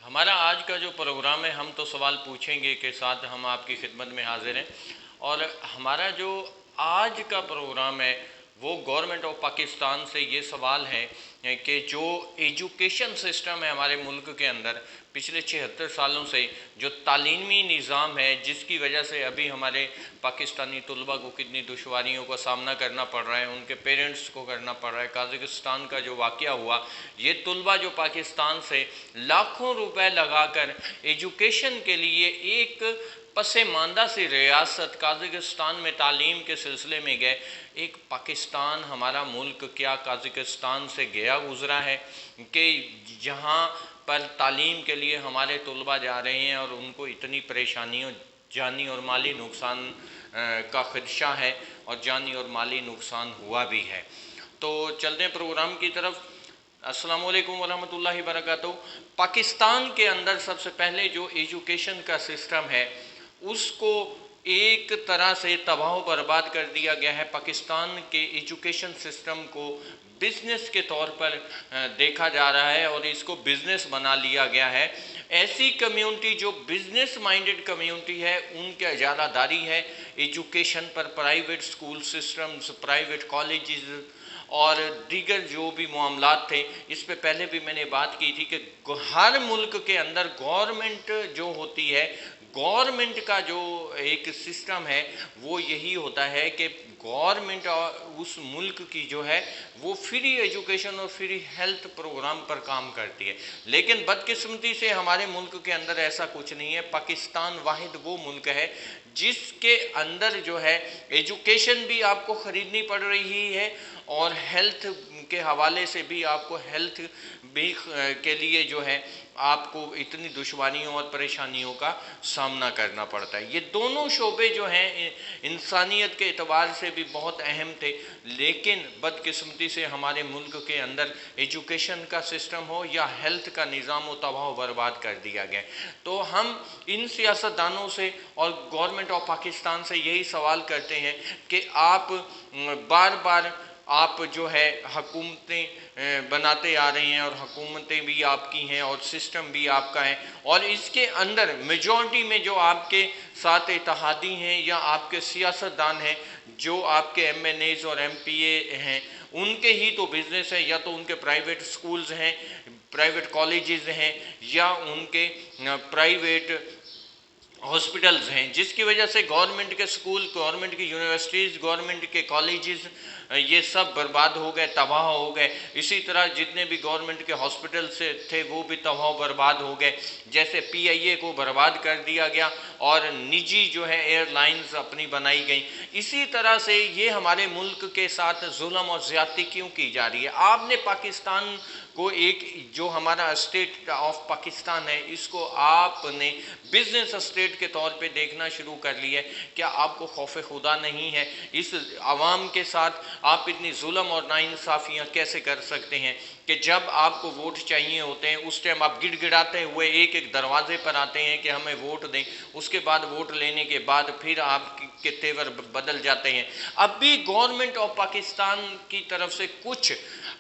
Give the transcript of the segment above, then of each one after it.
हमारा आज का जो प्रोग्राम है, हम तो सवाल पूछेंगे के साथ हम आपकी खिदमत में हाजिर हैं। और हमारा जो आज का प्रोग्राम है वो गवर्नमेंट ऑफ पाकिस्तान से ये सवाल है कि जो एजुकेशन सिस्टम है हमारे मुल्क के अंदर पिछले 76 सालों से जो तालीमी निज़ाम है, जिसकी वजह से अभी हमारे पाकिस्तानी तलबा को कितनी दुश्वारियों का सामना करना पड़ रहा है, उनके पेरेंट्स को करना पड़ रहा है। काज़ाकिस्तान का जो वाक़या हुआ, ये तलबा जो पाकिस्तान से लाखों रुपए लगाकर एजुकेशन के लिए एक पसमानदा सी रियासत काज़ाकिस्तान में तालीम के सिलसिले में गए। एक पाकिस्तान हमारा मुल्क क्या काज़ाकिस्तान से गया गुज़रा है कि जहाँ पर तालीम के लिए हमारे तलबा जा रहे हैं और उनको इतनी परेशानियों, जानी और माली नुकसान का खदशा है और जानी और माली नुकसान हुआ भी है। तो चलते हैं प्रोग्राम की तरफ। अस्सलाम वालेकुम वरहमतुल्लाहि वबरकातुहू। पाकिस्तान के अंदर सबसे पहले जो एजुकेशन का सिस्टम है उसको एक तरह से तबाह बर्बाद कर दिया गया है। पाकिस्तान के एजुकेशन सिस्टम को बिज़नेस के तौर पर देखा जा रहा है और इसको बिज़नेस बना लिया गया है। ऐसी कम्युनिटी जो बिज़नेस माइंडेड कम्युनिटी है उनकी इजारादारी है एजुकेशन पर। Private school systems, private colleges और दीगर जो भी मामलात थे, इस पे पहले भी मैंने बात की थी कि हर मुल्क के अंदर गवर्नमेंट जो होती है, गवर्नमेंट का जो एक सिस्टम है वो यही होता है कि गवर्नमेंट उस मुल्क की जो है वो फ्री एजुकेशन और फ्री हेल्थ प्रोग्राम पर काम करती है। लेकिन बदकिस्मती से हमारे मुल्क के अंदर ऐसा कुछ नहीं है। पाकिस्तान वाहिद वो मुल्क है जिसके अंदर जो है एजुकेशन भी आपको ख़रीदनी पड़ रही है और हेल्थ के हवाले से भी आपको हेल्थ भी के लिए जो है आपको इतनी दुश्वारियों और परेशानियों का सामना करना पड़ता है। ये दोनों शोबे जो हैं इंसानियत के एतबार से भी बहुत अहम थे, लेकिन बदकिस्मती से हमारे मुल्क के अंदर एजुकेशन का सिस्टम हो या हेल्थ का निज़ाम हो तबाह बर्बाद कर दिया गया। तो हम इन सियासतदानों से और गवर्नमेंट ऑफ पाकिस्तान से यही सवाल करते हैं कि आप बार बार आप जो है हुकूमतें बनाते आ रहे हैं और हुकूमतें भी आपकी हैं और सिस्टम भी आपका है, और इसके अंदर मेजॉरिटी में जो आपके साथ इत्तेहादी हैं या आपके सियासतदान हैं, जो आपके MNAs और MPA हैं, उनके ही तो बिज़नेस है, या तो उनके प्राइवेट स्कूल्स हैं, प्राइवेट कॉलेजेस हैं, या उनके प्राइवेट हॉस्पिटल्स हैं, जिसकी वजह से गवर्नमेंट के स्कूल, गवर्नमेंट की यूनिवर्सिटीज़, गवर्नमेंट के कॉलेजेस ये सब बर्बाद हो गए, तबाह हो गए। इसी तरह जितने भी गवर्नमेंट के हॉस्पिटल से थे वो भी तबाह बर्बाद हो गए। जैसे PIA को बर्बाद कर दिया गया और निजी जो है एयरलाइंस अपनी बनाई गई। इसी तरह से ये हमारे मुल्क के साथ जुल्म और ज़्यादती क्यों की जा रही है? आपने पाकिस्तान को एक जो हमारा स्टेट ऑफ पाकिस्तान है इसको आपने बिजनेस स्टेट के तौर पे देखना शुरू कर लिया है। क्या आपको खौफ खुदा नहीं है? इस आवाम के साथ आप इतनी जुल्म और नाइंसाफ़ियाँ कैसे कर सकते हैं कि जब आपको वोट चाहिए होते हैं उस टाइम आप गिड़गिड़ाते हुए एक एक दरवाजे पर आते हैं कि हमें वोट दें, उसके बाद वोट लेने के बाद फिर आपके तेवर बदल जाते हैं। अब भी गवर्नमेंट ऑफ पाकिस्तान की तरफ से कुछ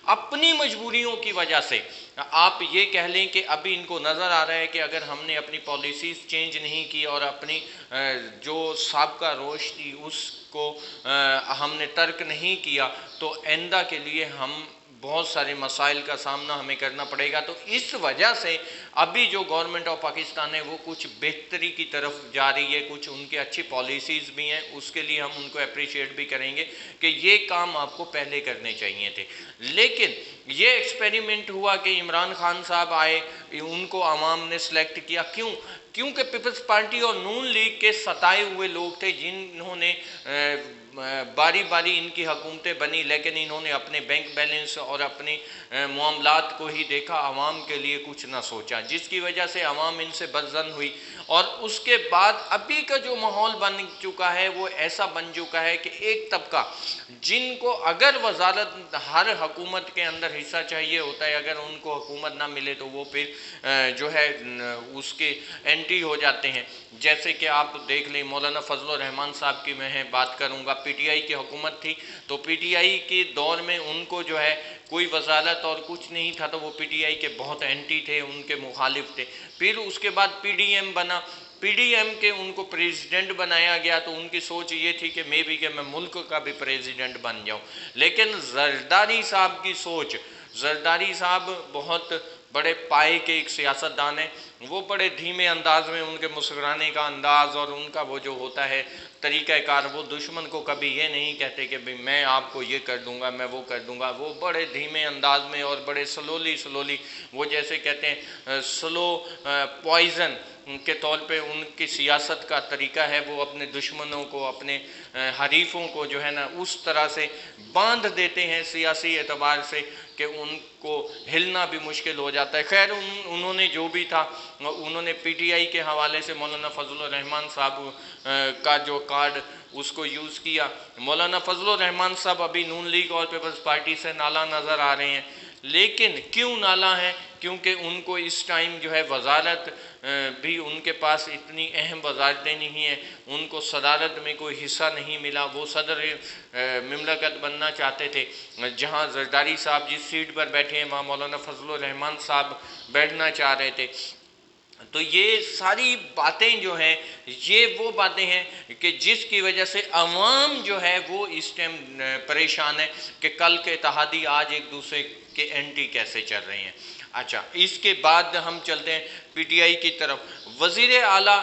अपनी मजबूरियों की वजह से आप ये कह लें कि अभी इनको नज़र आ रहा है कि अगर हमने अपनी पॉलिसीज़ चेंज नहीं की और अपनी जो साबका रोश थी उसको हमने तर्क नहीं किया तो आइंदा के लिए हम बहुत सारे मसाइल का सामना हमें करना पड़ेगा। तो इस वजह से अभी जो गवर्नमेंट ऑफ पाकिस्तान है वो कुछ बेहतरी की तरफ जा रही है, कुछ उनकी अच्छी पॉलिसीज़ भी हैं, उसके लिए हम उनको अप्रिशिएट भी करेंगे कि ये काम आपको पहले करने चाहिए थे। लेकिन ये एक्सपेरिमेंट हुआ कि इमरान खान साहब आए, उनको आवाम ने सेलेक्ट किया। क्योंकि पीपल्स पार्टी और नून लीग के सताए हुए लोग थे जिन्होंने बारी बारी इनकी हुकूमतें बनी, लेकिन इन्होंने अपने बैंक बैलेंस और अपने मामलात को ही देखा, आवाम के लिए कुछ ना सोचा, जिसकी वजह से आवाम इनसे बदज़न हुई। और उसके बाद अभी का जो माहौल बन चुका है वो ऐसा बन चुका है कि एक तबका जिनको अगर वजारत हर हुकूमत के अंदर हिस्सा चाहिए होता है, अगर उनको हुकूमत ना मिले तो वो फिर जो है उसके एंटी हो जाते हैं। जैसे कि आप देख लें, मौलाना फजल रहमान साहब की मैं बात करूँगा, PTI की हुकूमत थी तो PTI के दौर में उनको जो है کوئی वजारत और कुछ नहीं था, तो वो PTI के बहुत एंटी थे, उनके मुखालिफ थे। फिर उसके बाद PDM बना, PDM के उनको प्रेसिडेंट बनाया गया, तो उनकी सोच ये थी कि मैं मुल्क का भी प्रेसिडेंट बन जाऊं। लेकिन जरदारी साहब की सोच, जरदारी साहब बहुत बड़े पाए के एक सियासतदान हैं, वो बड़े धीमे अंदाज में, उनके मुस्कुराने का अंदाज़ और उनका वो जो होता है तरीक़ाकार, वो दुश्मन को कभी ये नहीं कहते कि भाई मैं आपको ये कर दूंगा, मैं वो कर दूंगा। वो बड़े धीमे अंदाज में और बड़े स्लोली वो जैसे कहते हैं स्लो पॉइज़न के तौर पे उनकी सियासत का तरीका है। वो अपने दुश्मनों को, अपने हरीफों को जो है ना उस तरह से बांध देते हैं सियासी एतबार से कि उनको हिलना भी मुश्किल हो जाता है। खैर उन्होंने जो भी था, उन्होंने PTI के हवाले से मौलाना फजलुर रहमान साहब का जो कार्ड उसको यूज़ किया। मौलाना फजलुर रहमान साहब अभी नून लीग और पीपल्स पार्टी से नाला नज़र आ रहे हैं, लेकिन क्यों नाला है? क्योंकि उनको इस टाइम जो है वजारत भी उनके पास इतनी अहम वजारतें नहीं हैं, उनको सदारत में कोई हिस्सा नहीं मिला। वो सदर ममलकत बनना चाहते थे, जहां जरदारी साहब जिस सीट पर बैठे हैं वहाँ मौलाना फजलुर रहमान साहब बैठना चाह रहे थे। तो ये सारी बातें जो हैं, ये वो बातें हैं कि जिसकी वजह से अवाम जो है वो इस टाइम परेशान है कि कल के इत्तेहादी आज एक दूसरे के एंटी कैसे चल रहे हैं। अच्छा, इसके बाद हम चलते हैं PTI की तरफ। वज़ीर आला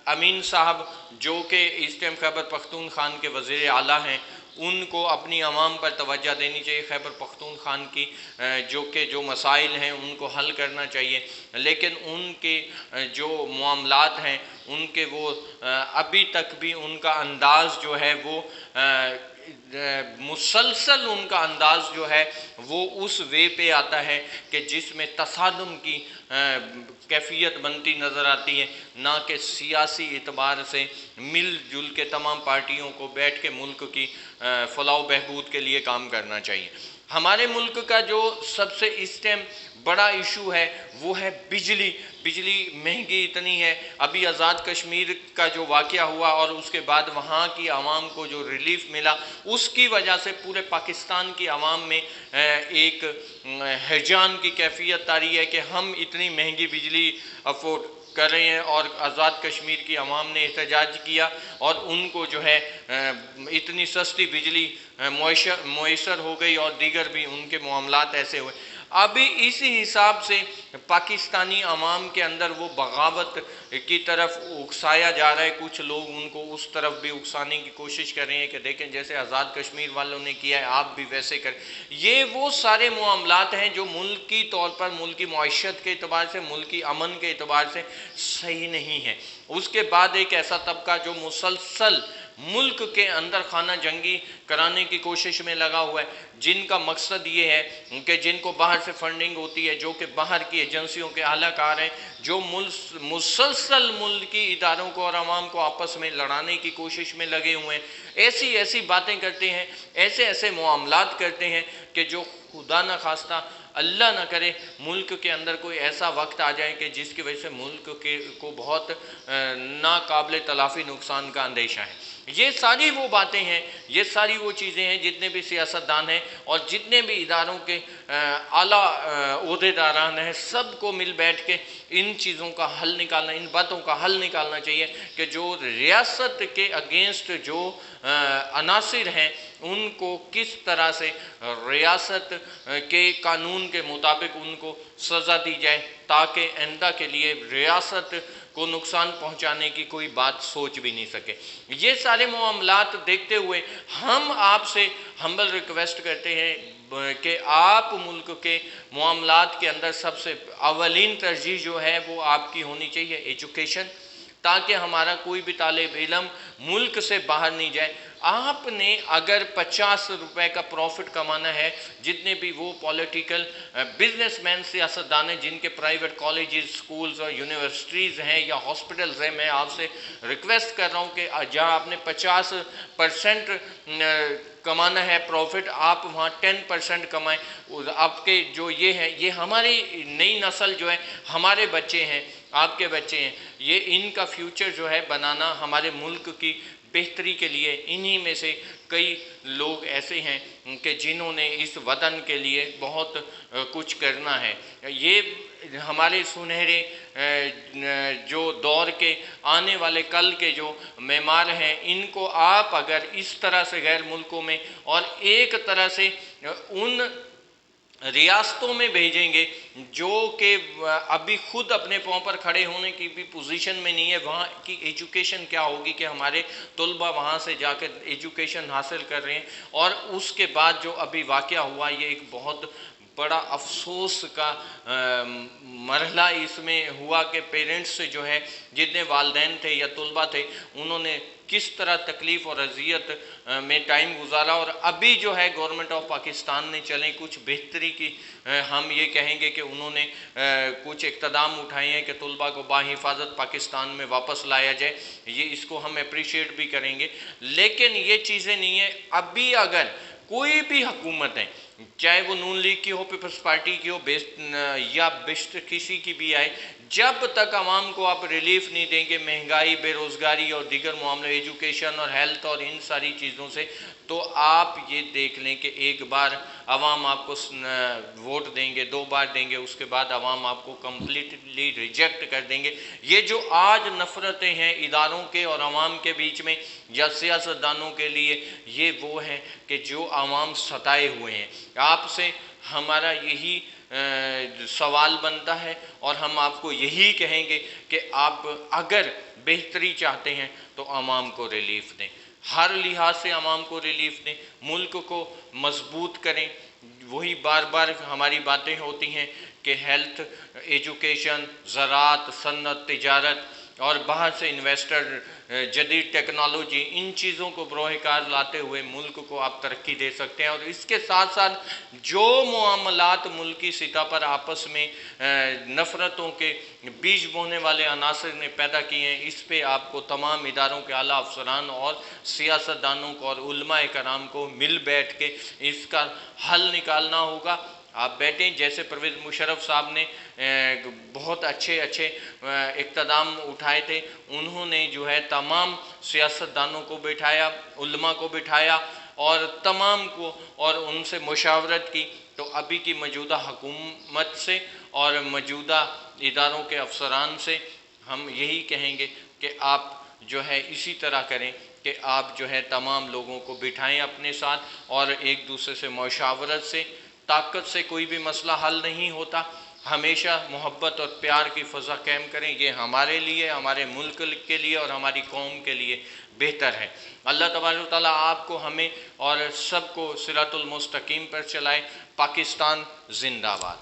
अमीन साहब जो कि इस टाइम खैबर पख्तूनख्वान के वज़ीर आला हैं, उनको अपनी आवाम पर तवज्जो देनी चाहिए। खैबर पख्तूनख्वान की जो मसाइल हैं उनको हल करना चाहिए, लेकिन उनके जो मामलात हैं उनके वो अभी तक भी उनका अंदाज़ जो है वो मुसलसल उनका अंदाज़ जो है वो उस वे पे आता है कि जिसमें तसादुम की कैफियत बनती नज़र आती है, ना कि सियासी एतबार से मिलजुल के तमाम पार्टियों को बैठ के मुल्क की फलाह बहबूद के लिए काम करना चाहिए। हमारे मुल्क का जो सबसे इस टाइम बड़ा इशू है वो है बिजली। बिजली महंगी इतनी है। अभी आज़ाद कश्मीर का जो वाक़या हुआ और उसके बाद वहाँ की आवाम को जो रिलीफ मिला, उसकी वजह से पूरे पाकिस्तान की आवाम में एक हिजान की कैफियत तारी है कि हम इतनी महंगी बिजली अफोर्ड कर रहे हैं। और आज़ाद कश्मीर की आवाम ने एहतजाज किया और उनको जो है इतनी सस्ती बिजली मुयसर हो गई और दीगर भी उनके मामलात ऐसे हुए। अभी इसी हिसाब से पाकिस्तानी अवाम के अंदर वो बगावत की तरफ उकसाया जा रहा है। कुछ लोग उनको उस तरफ भी उकसाने की कोशिश कर रहे हैं कि देखें जैसे आज़ाद कश्मीर वालों ने किया है आप भी वैसे करें। ये वो सारे मामलात हैं जो मुल्की तौर पर, मुल्की मईशत के अतबार से, मुल्की अमन के अतबार से सही नहीं है। उसके बाद एक ऐसा तबका जो मुसलसल मुल्क के अंदर खाना जंगी कराने की कोशिश में लगा हुआ है, जिनका मकसद ये है कि जिनको बाहर से फंडिंग होती है, जो कि बाहर की एजेंसियों के आलाकार हैं, जो मुसलसल मुल्की इदारों को और आवाम को आपस में लड़ाने की कोशिश में लगे हुए हैं, ऐसी ऐसी बातें करते हैं, ऐसे ऐसे मामलात करते हैं कि जो खुदा न खास्ता, अल्लाह ना करे, मुल्क के अंदर कोई ऐसा वक्त आ जाए कि जिसकी वजह से मुल्क को बहुत नाकाबिल तलाफ़ी नुकसान का अंदेशा है। ये सारी वो बातें हैं, ये सारी वो चीज़ें हैं, जितने भी सियासतदान हैं और जितने भी इदारों के आला ओहदेदारान हैं, सबको मिल बैठ के इन चीज़ों का हल निकालना, इन बातों का हल निकालना चाहिए कि जो रियासत के अगेंस्ट जो अनासिर हैं उनको किस तरह से रियासत के कानून के मुताबिक उनको सज़ा दी जाए, ताकि आइंदा के लिए रियासत को नुकसान पहुंचाने की कोई बात सोच भी नहीं सके। ये सारे मामलात देखते हुए हम आपसे हम्बल रिक्वेस्ट करते हैं कि आप मुल्क के मामलात के अंदर सबसे अवलीन तरजीह जो है वो आपकी होनी चाहिए एजुकेशन, ताकि हमारा कोई भी तालिब इल्म मुल्क से बाहर नहीं जाए। आपने अगर 50 रुपए का प्रॉफिट कमाना है, जितने भी वो पॉलिटिकल बिजनेसमैन सियासतदान हैं जिनके प्राइवेट कॉलेजेस, स्कूल्स और यूनिवर्सिटीज़ हैं या हॉस्पिटल्स हैं, मैं आपसे रिक्वेस्ट कर रहा हूँ कि जहाँ आपने 50% कमाना है प्रॉफिट, आप वहाँ 10% कमाएं। आपके जो ये हैं, ये हमारी नई नस्ल जो है, हमारे बच्चे हैं, आपके बच्चे हैं, ये इनका फ्यूचर जो है बनाना हमारे मुल्क की बेहतरी के लिए इन्हीं में से कई लोग ऐसे हैं कि जिन्होंने इस वतन के लिए बहुत कुछ करना है। ये हमारे सुनहरे जो दौर के आने वाले कल के जो मेमार हैं, इनको आप अगर इस तरह से गैर मुल्कों में और एक तरह से उन रियासतों में भेजेंगे जो कि अभी खुद अपने पाँव पर खड़े होने की भी पोजीशन में नहीं है, वहाँ की एजुकेशन क्या होगी कि हमारे तलबा वहाँ से जाकर एजुकेशन हासिल कर रहे हैं। और उसके बाद जो अभी वाक़या हुआ, ये एक बहुत बड़ा अफसोस का मरहला इसमें हुआ कि पेरेंट्स से जो है, जितने वालिदैन थे या तलबा थे, उन्होंने किस तरह तकलीफ़ और अजियत में टाइम गुजारा। और अभी जो है गवर्नमेंट ऑफ पाकिस्तान ने चलें कुछ बेहतरी की, हम ये कहेंगे कि उन्होंने कुछ इक़्तिदाम उठाए हैं कि तलबा को बाहिफाजत पाकिस्तान में वापस लाया जाए, ये इसको हम अप्रिशिएट भी करेंगे। लेकिन ये चीज़ें नहीं है, अभी अगर कोई भी हुकूमत है, चाहे वो नून लीग की हो, पीपल्स पार्टी की हो, या बेस्ट किसी की भी आए, जब तक आवाम को आप रिलीफ नहीं देंगे महंगाई, बेरोज़गारी और दीगर मामले, एजुकेशन और हेल्थ और इन सारी चीज़ों से, तो आप ये देख लें कि एक बार आवाम आपको वोट देंगे, 2 बार देंगे, उसके बाद आवाम आपको कम्प्लीटली रिजेक्ट कर देंगे। ये जो आज नफ़रतें हैं इदारों के और आवाम के बीच में या सियासतदानों के लिए, ये वो हैं कि जो आवाम सताए हुए हैं। आपसे हमारा यही सवाल बनता है और हम आपको यही कहेंगे कि आप अगर बेहतरी चाहते हैं तो आवाम को रिलीफ दें, हर लिहाज से आवाम को रिलीफ दें, मुल्क को मजबूत करें। वही बार बार हमारी बातें होती हैं कि हेल्थ, एजुकेशन, ज़राअत, सन्नत, तिजारत और बाहर से इन्वेस्टर, जदीद टेक्नोलॉजी, इन चीज़ों को बरोहकार लाते हुए मुल्क को आप तरक्की दे सकते हैं। और इसके साथ साथ जो मामलात मुल्की सतह पर आपस में नफ़रतों के बीज बोने वाले अनासर ने पैदा किए हैं, इस पे आपको तमाम इदारों के आला अफसरान और सियासतदानों को और उलमाए कराम को मिल बैठ के इसका हल निकालना होगा। आप बैठें, जैसे परवेज़ मुशर्रफ साहब ने बहुत अच्छे इक़्तिदाम उठाए थे, उन्होंने जो है तमाम सियासतदानों को बिठाया, उलमा को बिठाया और तमाम को और उनसे मुशावरत की। तो अभी की मौजूदा हुकूमत से और मौजूदा इदारों के अफसरान से हम यही कहेंगे कि आप जो है इसी तरह करें कि आप जो है तमाम लोगों को बिठाएं अपने साथ और एक दूसरे से मुशावरत से, ताकत से कोई भी मसला हल नहीं होता। हमेशा मोहब्बत और प्यार की फ़ज़ा कायम करें, ये हमारे लिए, हमारे मुल्क के लिए और हमारी कौम के लिए बेहतर है। अल्लाह तबारक व तआला आपको, हमें और सबको सिरातुल मुस्तकीम पर चलाए। पाकिस्तान जिंदाबाद।